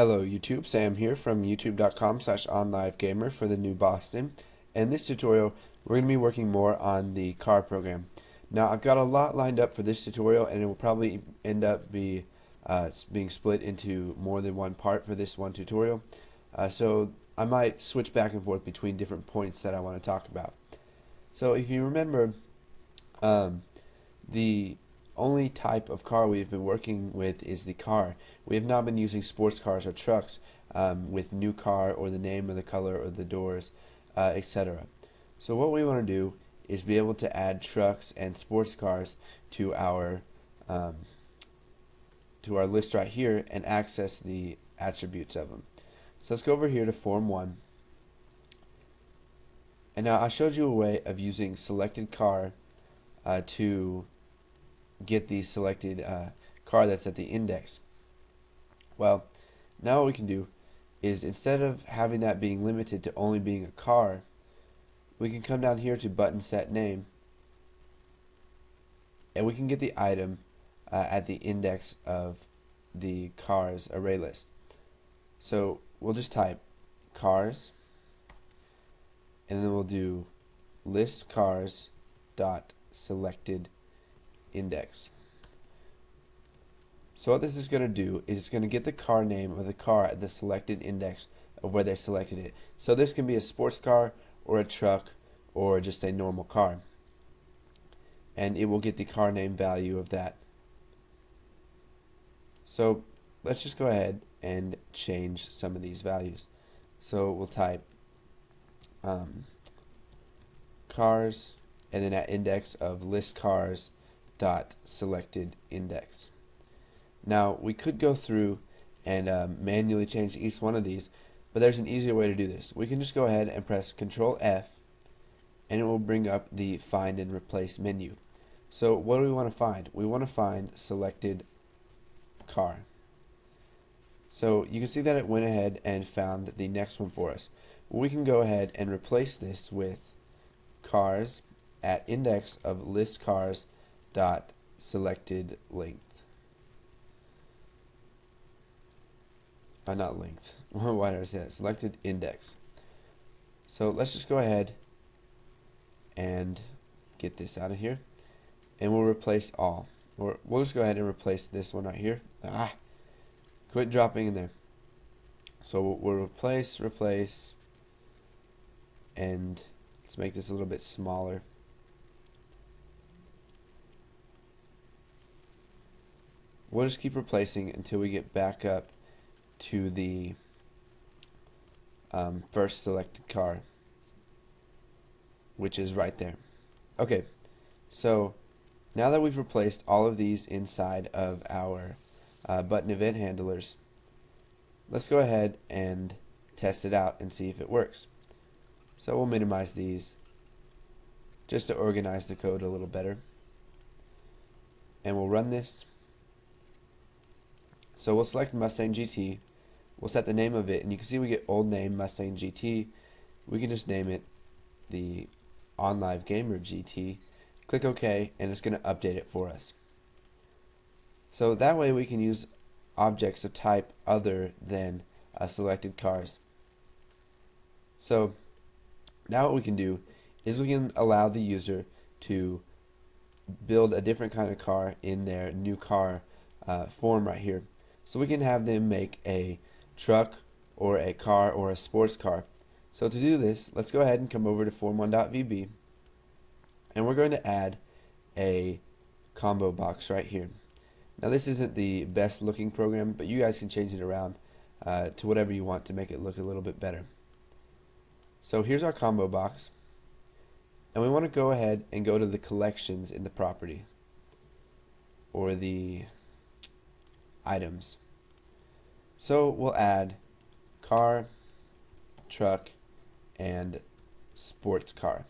Hello YouTube, Sam here from youtube.com/onlivegamer for the new Boston. In this tutorial, we're going to be working more on the car program. Now I've got a lot lined up for this tutorial and it will probably end up being split into more than one part for this one tutorial. So I might switch back and forth between different points that I want to talk about. So if you remember, um, the only type of car we've been working with is the car. We have not been using sports cars or trucks with new car or the name or the color or the doors, etc. So what we want to do is be able to add trucks and sports cars um, to our list right here and access the attributes of them. So let's go over here to Form 1. And now I showed you a way of using selected car to get the selected car that's at the index. Well, now what we can do is instead of having that being limited to only being a car, we can come down here to button set name and we can get the item at the index of the cars array list. So we'll just type cars and then we'll do list cars dot selected index. So what this is going to do is it's going to get the car name of the car at the selected index of where they selected it. So this can be a sports car or a truck or just a normal car. And it will get the car name value of that. So let's just go ahead and change some of these values. So we'll type cars and then at index of list cars dot selected index. Now we could go through and manually change each one of these, but there's an easier way to do this. We can just go ahead and press Control F and it will bring up the find and replace menu. So what do we want to find? We want to find selected car. So you can see that it went ahead and found the next one for us. We can go ahead and replace this with cars at index of list cars dot selected length. Not length. Why did I say that? Selected index. So let's just go ahead and get this out of here, and we'll replace all. Or we'll just go ahead and replace this one right here. Quit dropping in there. So we'll replace, and let's make this a little bit smaller. We'll just keep replacing until we get back up to the first selected car, which is right there. Okay, so now that we've replaced all of these inside of our button event handlers, let's go ahead and test it out and see if it works. So we'll minimize these just to organize the code a little better, and we'll run this. So we'll select Mustang GT, we'll set the name of it, and you can see we get old name Mustang GT. We can just name it the OnLiveGamer GT, click OK, and it's going to update it for us. So that way we can use objects of type other than selected cars. So now what we can do is we can allow the user to build a different kind of car in their new car form right here. So we can have them make a truck or a car or a sports car. So to do this, let's go ahead and come over to form1.vb, and we're going to add a combo box right here. Now this isn't the best looking program, but you guys can change it around to whatever you want to make it look a little bit better. So here's our combo box, and we want to go ahead and go to the collections in the property, or the items. So we'll add car, truck, and sports car.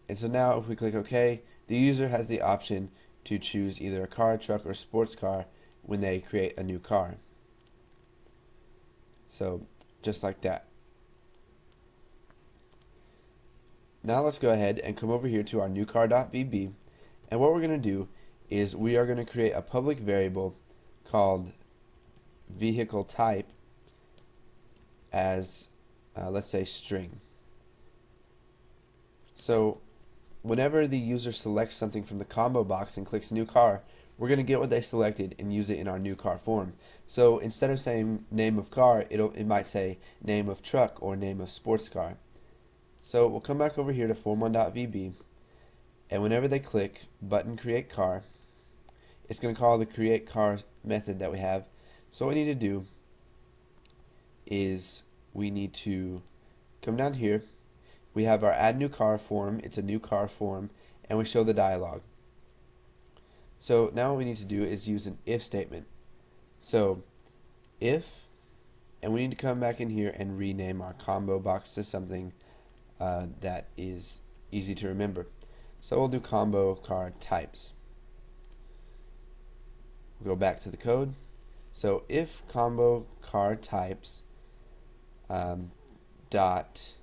And so now if we click OK, the user has the option to choose either a car, truck, or sports car when they create a new car. So just like that. Now let's go ahead and come over here to our new car.vb, and what we're going to do is we are going to create a public variable called vehicle type as let's say string. So whenever the user selects something from the combo box and clicks new car, we're going to get what they selected and use it in our new car form. So instead of saying name of car, it might say name of truck or name of sports car. So we'll come back over here to form1.vb, and whenever they click button create car, it's going to call the create car method that we have. So what we need to do is we need to come down here. We have our add new car form. It's a new car form, and we show the dialog. So now what we need to do is use an if statement. So if, and we need to come back in here and rename our combo box to something that is easy to remember. So we'll do combo car types. We'll go back to the code. So if combo car types dot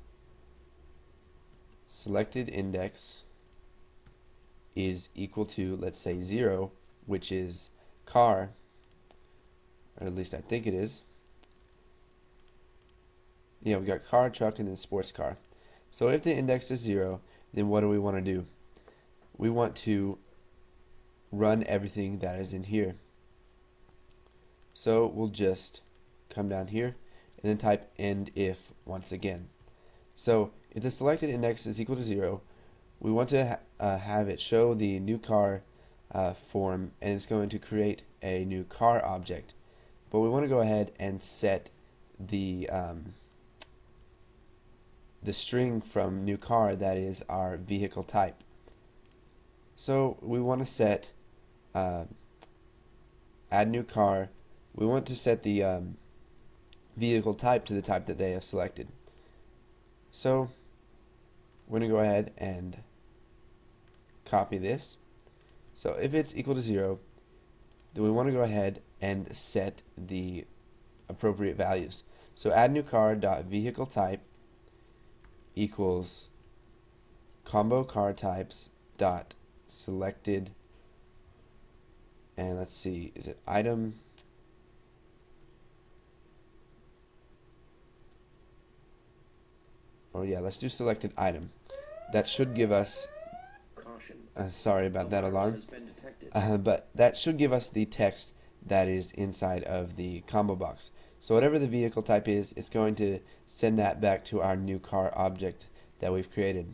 selected index is equal to, let's say, 0, which is car, or at least I think it is. Yeah, we got car, truck, and then sports car. So if the index is 0, then what do we want to do? We want to run everything that is in here. So we'll just come down here and then type end if once again. So if the selected index is equal to 0, we want to have it show the new car form, and it's going to create a new car object. But we want to go ahead and set the string from new car, that is our vehicle type. So we want to set add new car. We want to set the vehicle type to the type that they have selected. So we're going to go ahead and copy this. So if it's equal to 0, then we want to go ahead and set the appropriate values. So add new car dot vehicle type equals combo car types dot selected, and let's see, is it item? Oh yeah, let's do selected item. That should give us, sorry about that alarm, but that should give us the text that is inside of the combo box. So whatever the vehicle type is, it's going to send that back to our new car object that we've created.